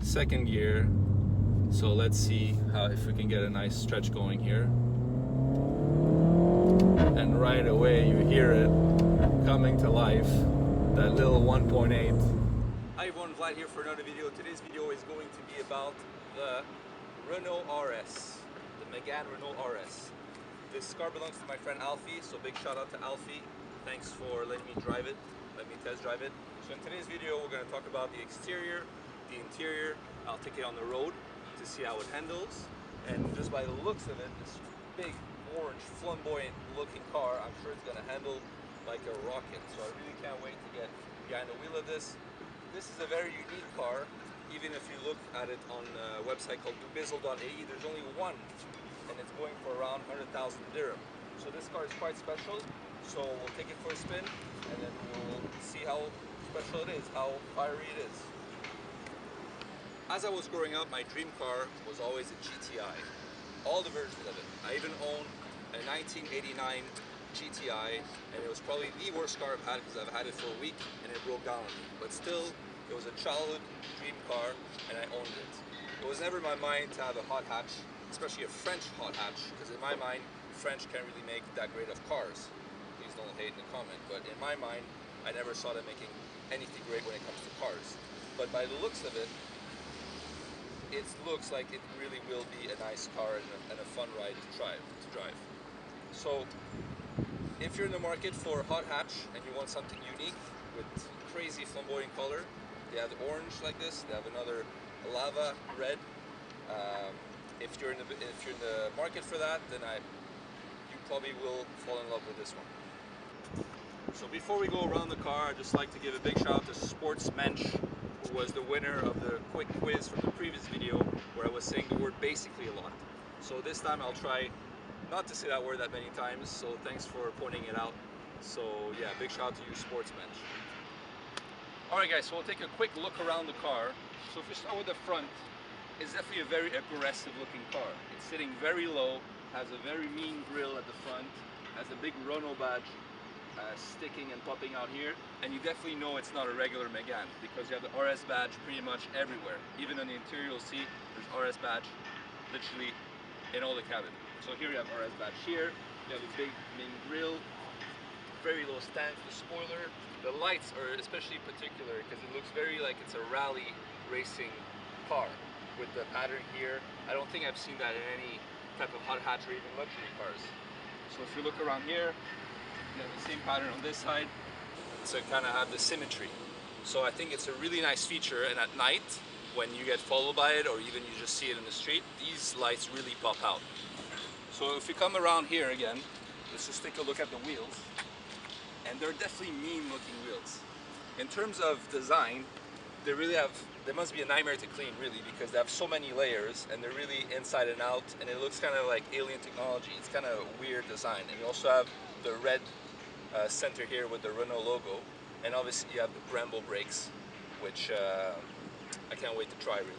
second gear. So let's see if we can get a nice stretch going here. And right away you hear it coming to life, that little 1.8. Hi everyone, Vlad here for another video. Today's video is going to be about the Renault RS, the Megane Renault RS. This car belongs to my friend Alfie, so big shout out to Alfie. Thanks for letting me drive it, let me test drive it. So in today's video we're going to talk about the exterior, the interior. I'll take it on the road to see how it handles, and just by the looks of it, this big orange flamboyant looking car, I'm sure it's going to handle like a rocket. So I really can't wait to get behind the wheel of this. This is a very unique car. Even if you look at it on a website called DubaiVlad, there's only one, and it's going for around 100,000 dirham. So this car is quite special. So we'll take it for a spin, and then we'll see how special it is, how fiery it is. As I was growing up, my dream car was always a GTI. All the versions of it. I even own a 1989 GTI, and it was probably the worst car I've had because I've had it for a week and it broke down on me. But still, it was a childhood dream car and I owned it. It was never in my mind to have a hot hatch, especially a French hot hatch, because in my mind, French can't really make that great of cars. Please don't hate in the comment, but in my mind, I never saw them making anything great when it comes to cars. But by the looks of it, it looks like it really will be a nice car and a fun ride to drive. So if you're in the market for a hot hatch and you want something unique with crazy flamboyant color, they have orange like this, they have another lava red. If you're in the market for that, then you probably will fall in love with this one. So before we go around the car, I'd just like to give a big shout out to Sportsmensch, who was the winner of the quick quiz from the previous video where I was saying the word basically a lot. So this time I'll try not to say that word that many times, so thanks for pointing it out. So yeah, big shout out to you, Sportsmensch. Alright guys, so we'll take a quick look around the car. So if we start with the front, it's definitely a very aggressive looking car. It's sitting very low, has a very mean grille at the front, has a big Renault badge sticking and popping out here, and you definitely know it's not a regular Megane because you have the RS badge pretty much everywhere. Even on the interior you'll see there's RS badge literally in all the cabin. So here you have RS badge here, you have a big main grille, very low stand for the spoiler. The lights are especially particular because it looks very like it's a rally racing car with the pattern here. I don't think I've seen that in any type of hot hatch or even luxury cars. So if you look around here, you have the same pattern on this side to kind of have the symmetry. So I think it's a really nice feature, and at night when you get followed by it or even you just see it in the street, these lights really pop out. So if you come around here again, let's just take a look at the wheels, and they're definitely mean looking wheels. In terms of design, they must be a nightmare to clean really, because they have so many layers and they're really inside and out, and it looks kind of like alien technology. It's kind of a weird design. And you also have the red center here with the Renault logo, and obviously you have the Brembo brakes, which I can't wait to try really.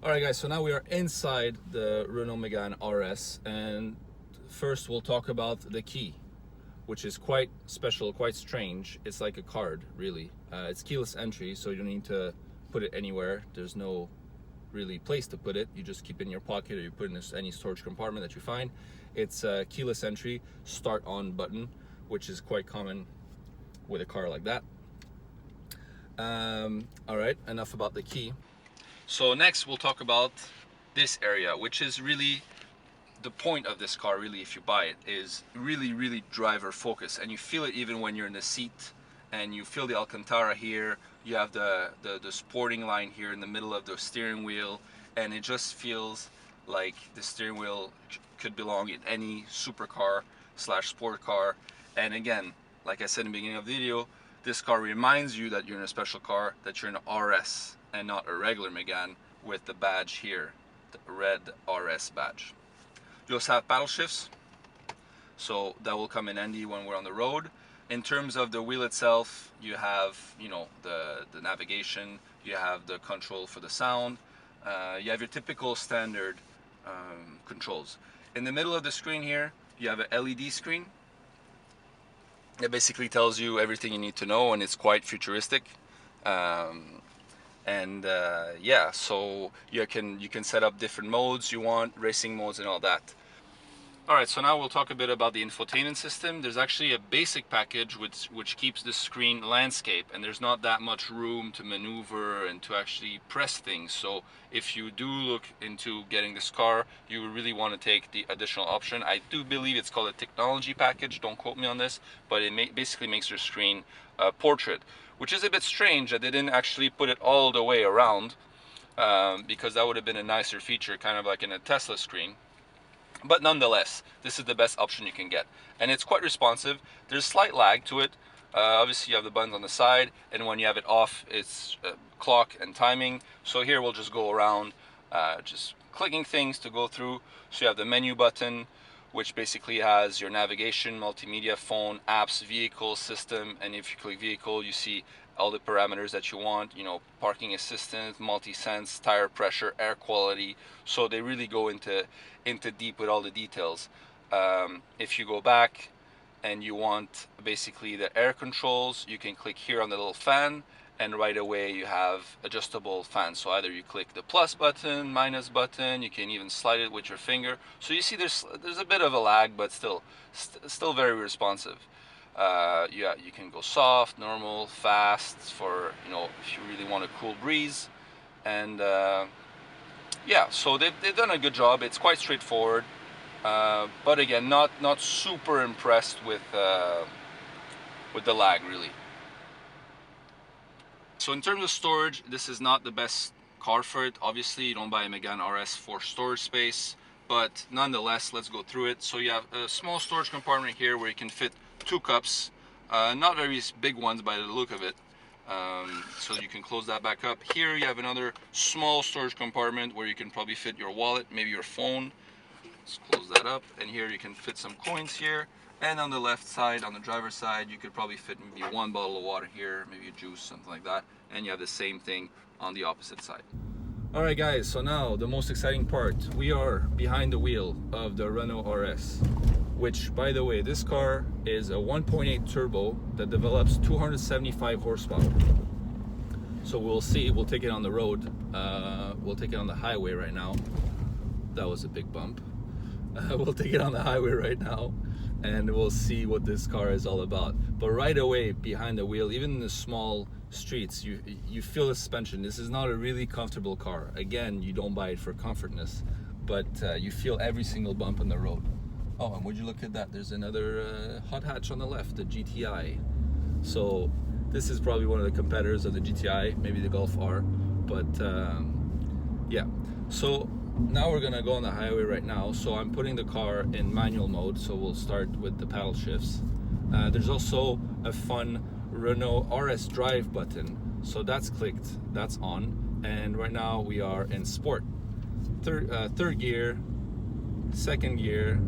Alright guys, so now we are inside the Renault Megane RS, and first we'll talk about the key, which is quite special, quite strange. It's like a card really. It's keyless entry, so you don't need to put it anywhere. There's no really place to put it. You just keep it in your pocket or you put it in any storage compartment that you find. It's a keyless entry start on button, which is quite common with a car like that. All right, enough about the key. So next we'll talk about this area, which is really the point of this car really, if you buy it, is really driver focus, and you feel it even when you're in the seat, and you feel the Alcantara here. You have the sporting line here in the middle of the steering wheel, and it just feels like the steering wheel could belong in any supercar slash sport car. And again, like I said in the beginning of the video, this car reminds you that you're in a special car, that you're in an RS and not a regular Megane with the badge here, the red RS badge. You also have paddle shifts, so that will come in handy when we're on the road. In terms of the wheel itself, you have, you know, the navigation, you have the control for the sound, you have your typical standard controls. In the middle of the screen here, you have an LED screen. It basically tells you everything you need to know, and it's quite futuristic. And yeah, so you can set up different modes you want, racing modes and all that. Alright, so now we'll talk a bit about the infotainment system. There's actually a basic package which keeps the screen landscape, and there's not that much room to maneuver and to actually press things. So if you do look into getting this car, you really want to take the additional option. I do believe it's called a technology package, don't quote me on this, but it basically makes your screen portrait, which is a bit strange that they didn't actually put it all the way around, because that would have been a nicer feature, kind of like in a Tesla screen. But nonetheless, this is the best option you can get, and it's quite responsive. There's slight lag to it. Obviously you have the buttons on the side, and when you have it off, it's clock and timing. So here we'll just go around just clicking things to go through. So you have the menu button, which basically has your navigation, multimedia, phone, apps, vehicle, system, and if you click vehicle, you see all the parameters that you want, you know, parking assistance, multi-sense, tire pressure, air quality. So they really go into deep with all the details. If you go back and you want basically the air controls, you can click here on the little fan, and right away you have adjustable fans. So either you click the plus button, minus button, you can even slide it with your finger. So you see there's a bit of a lag, but still very responsive. Yeah, you can go soft, normal, fast, for, you know, if you really want a cool breeze. And yeah, so they've done a good job. It's quite straightforward, but again, not super impressed with the lag really. So in terms of storage, this is not the best car for it. Obviously, you don't buy a Megane RS for storage space, but nonetheless, let's go through it. So you have a small storage compartment here where you can fit 2 cups, not very big ones by the look of it. So you can close that back up. Here you have another small storage compartment where you can probably fit your wallet, maybe your phone. Let's close that up, and here you can fit some coins here. And on the left side, on the driver's side, you could probably fit maybe 1 bottle of water here, maybe a juice, something like that. And you have the same thing on the opposite side. Alright guys, so now the most exciting part. We are behind the wheel of the Renault RS, which, by the way, this car is a 1.8 turbo that develops 275 horsepower. So we'll see, we'll take it on the road. We'll take it on the highway right now. That was a big bump. We'll take it on the highway right now, and we'll see what this car is all about. But right away behind the wheel, even in the small streets, you feel the suspension. This is not a really comfortable car. Again, you don't buy it for comfortness, but you feel every single bump on the road. Oh, and would you look at that, there's another hot hatch on the left, the GTI. So this is probably one of the competitors of the GTI, maybe the Golf R. But yeah, so now we're gonna go on the highway right now. So I'm putting the car in manual mode, so we'll start with the paddle shifts. There's also a fun Renault RS drive button, so that's clicked, that's on, and right now we are in sport. Third gear, second gear.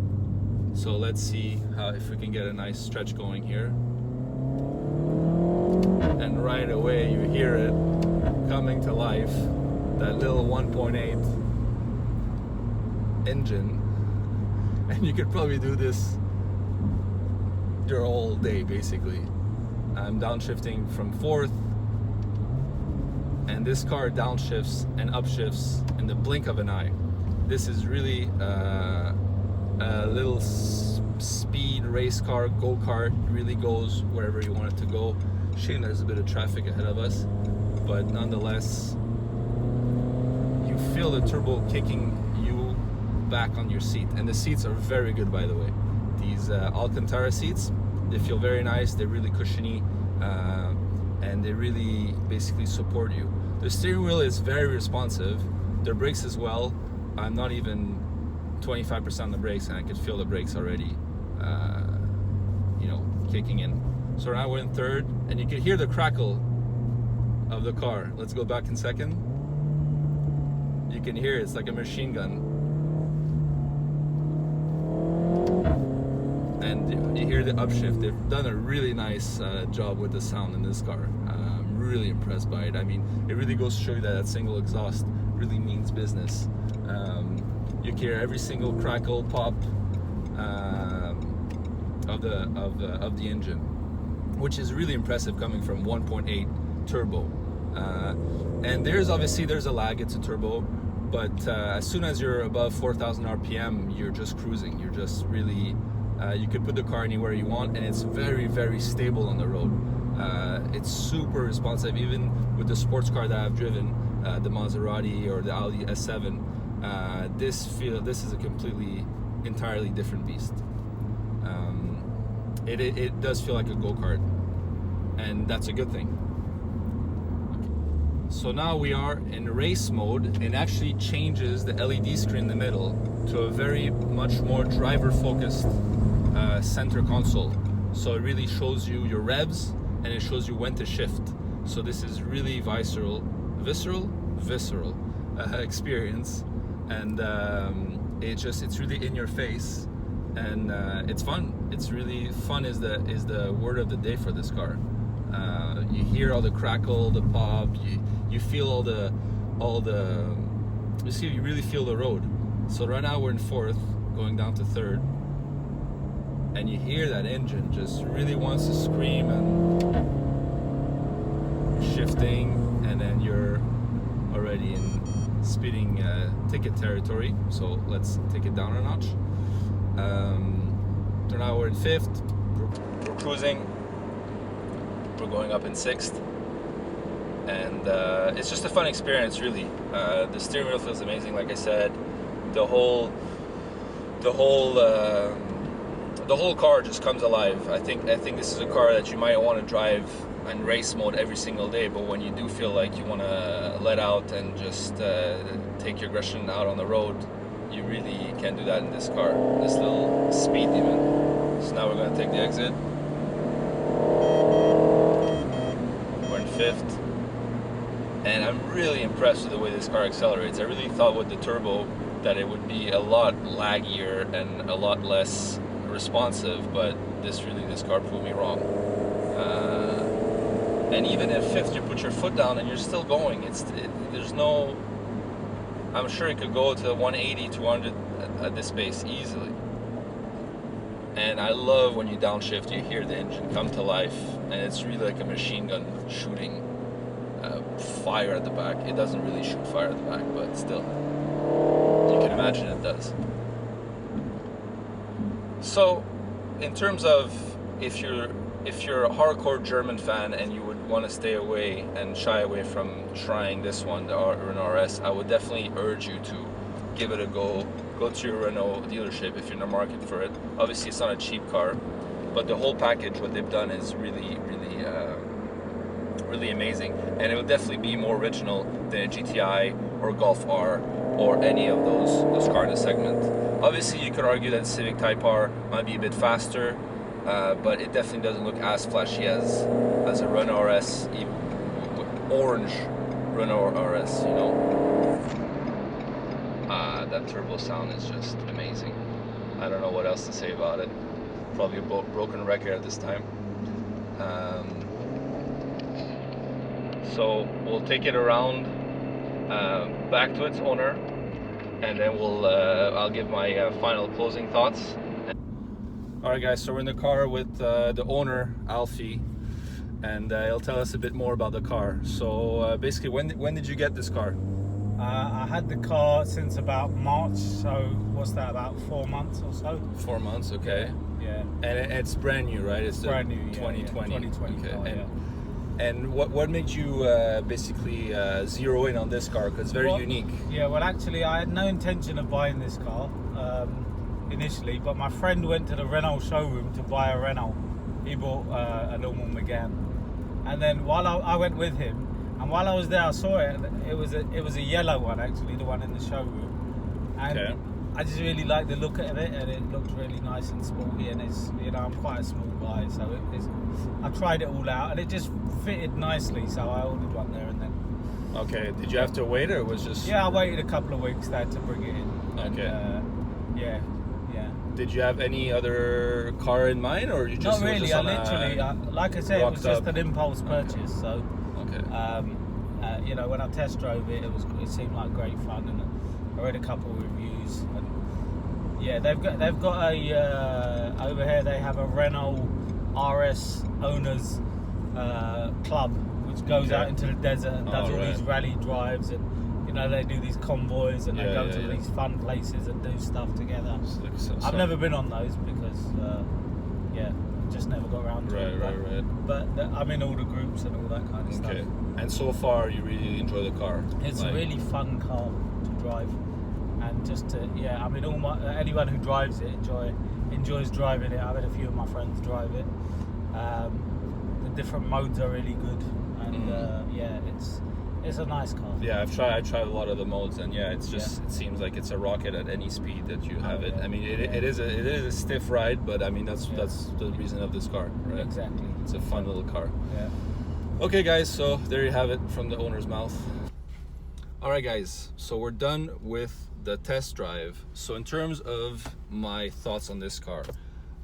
So let's see if we can get a nice stretch going here. And right away you hear it coming to life, that little 1.8 engine, and you could probably do this your whole day basically. I'm downshifting from 4th, and this car downshifts and upshifts in the blink of an eye. This is really a little speed race car, go-kart. Really goes wherever you want it to go. Shame there's a bit of traffic ahead of us, but nonetheless you feel the turbo kicking you back on your seat, and the seats are very good, by the way. These Alcantara seats, they feel very nice, they're really cushiony, and they really basically support you. The steering wheel is very responsive, their brakes as well. I'm not even 25% on the brakes, and I could feel the brakes already you know, kicking in. So now we're in 3rd, and you can hear the crackle of the car. Let's go back in 2nd. You can hear it's like a machine gun. And you hear the upshift. They've done a really nice job with the sound in this car. I'm really impressed by it. I mean, it really goes to show you that single exhaust really means business. You can hear every single crackle, pop of the engine, which is really impressive coming from 1.8 turbo. And there's a lag, it's a turbo, but as soon as you're above 4,000 RPM, you're just cruising. You're just really, you could put the car anywhere you want, and it's very, very stable on the road. It's super responsive, even with the sports car that I've driven, the Maserati or the Audi S7. This is a entirely different beast. It does feel like a go-kart, and that's a good thing. So now we are in race mode. It actually changes the LED screen in the middle to a very much more driver-focused center console. So it really shows you your revs, and it shows you when to shift. So this is really visceral experience, and it's really in your face, and it's fun. It's really fun is the word of the day for this car. You hear all the crackle, the pop. You feel you really feel the road. So right now we're in fourth, going down to third, and you hear that engine just really wants to scream, and shifting, and then you're already in speeding ticket territory. So let's take it down a notch. So now we're in fifth, we're cruising, we're going up in sixth, and it's just a fun experience, really. The steering wheel feels amazing, like I said. The whole car just comes alive. I think this is a car that you might want to drive in race mode every single day, but when you do feel like you want to let out and just take your aggression out on the road, you really can't do that in this car. This little speed demon. So now we're going to take the exit. We're in fifth, and I'm really impressed with the way this car accelerates. I really thought with the turbo that it would be a lot laggier and a lot less responsive, but this car proved me wrong. And even at fifth, you put your foot down and you're still going. There's no, I'm sure it could go to 180, 200 at this pace easily. And I love when you downshift, you hear the engine come to life, and it's really like a machine gun shooting fire at the back. It doesn't really shoot fire at the back, but still, you can imagine it does. So, in terms of if you're a hardcore German fan and you would want to stay away and shy away from trying this one, the Renault RS, I would definitely urge you to give it a go. Go to your Renault dealership if you're in the market for it. Obviously, it's not a cheap car, but the whole package, what they've done, is really amazing, and it would definitely be more original than a GTI or Golf R or any of those cars in the segment. Obviously, you could argue that Civic Type R might be a bit faster, but it definitely doesn't look as flashy as a Renault RS, even orange Renault RS, you know. That turbo sound is just amazing. I don't know what else to say about it. Probably a broken record at this time. So we'll take it around back to its owner, and then I'll give my final closing thoughts. Alright guys, so we're in the car with the owner, Alfie, and he'll tell us a bit more about the car. So basically, when did you get this car? I had the car since about March, so what's that, about 4 months or so? 4 months, okay. Yeah. And it's brand new, right? It's brand new, 2020. Yeah, 2020 okay. car, And what made you basically zero in on this car? Because it's very unique. Yeah, well actually I had no intention of buying this car initially, but my friend went to the Renault showroom to buy a Renault. He bought a normal Megane, and then while I went with him, and while I was there I saw it. It was a yellow one, actually, the one in the showroom, and okay. I just really liked the look of it, and it looked really nice and sporty, and it's, you know, I'm quite a small guy, so I tried it all out and it just fitted nicely, so I ordered one there and then. Okay, did you have to wait, or it was just... Yeah, I waited a couple of weeks there to bring it in. Okay. And, yeah. Did you have any other car in mind, or you just... Not really, I literally, like I said, it was just an impulse purchase, so... Okay. You know, when I test drove it, it seemed like great fun, and I read a couple of reviews, and yeah, they've got a over here they have a Renault RS owners club, which goes out into the desert and does all right. these rally drives, and you know, they do these convoys and they go to these fun places and do stuff together. I've never been on those because just never got around to it. Right. But I'm in all the groups and all that kind of stuff. Okay. And so far, you really enjoy the car? It's a really fun car to drive, and just to I mean, anyone who drives it enjoys driving it. I've had a few of my friends drive it. The different modes are really good, and it's a nice car. Yeah, I tried a lot of the modes, and it's just it seems like it's a rocket at any speed that you have it. I mean, it is a stiff ride, but I mean that's the reason of this car, right? Exactly. It's a fun little car. Yeah. Okay, guys, so there you have it from the owner's mouth. All right, guys, so we're done with the test drive. So in terms of my thoughts on this car,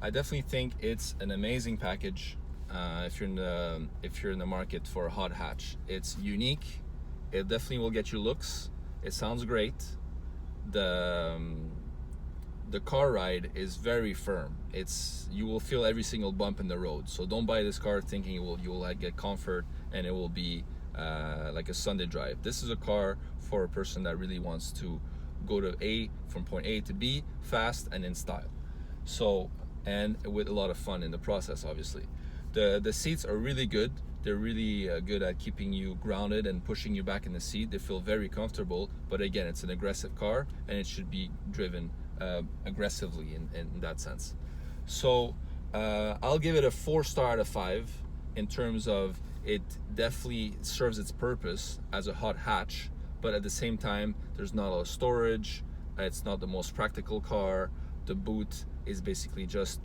I definitely think it's an amazing package. If you're in the market for a hot hatch, it's unique. It definitely will get you looks. It sounds great. The car ride is very firm. You will feel every single bump in the road. So don't buy this car thinking you will like get comfort and it will be like a Sunday drive. This is a car for a person that really wants to go from point A to B fast and in style. So, and with a lot of fun in the process, obviously. The seats are really good. They're really good at keeping you grounded and pushing you back in the seat. They feel very comfortable, but again, it's an aggressive car and it should be driven aggressively in that sense. So I'll give it a 4-star out of 5 in terms of it definitely serves its purpose as a hot hatch, but at the same time, there's not a lot of storage. It's not the most practical car. The boot is basically just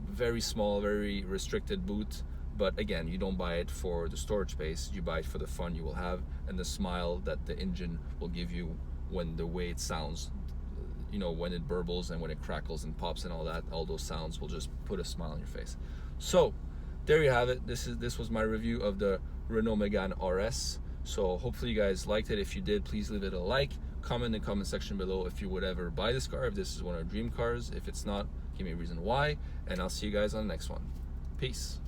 very small, very restricted boot. But again, you don't buy it for the storage space, you buy it for the fun you will have and the smile that the engine will give you when the way it sounds, you know, when it burbles and when it crackles and pops and all that, all those sounds will just put a smile on your face. So there you have it. This was my review of the Renault Megane RS. So hopefully you guys liked it. If you did, please leave it a like, comment in the comment section below if you would ever buy this car, if this is one of your dream cars. If it's not, give me a reason why, and I'll see you guys on the next one. Peace.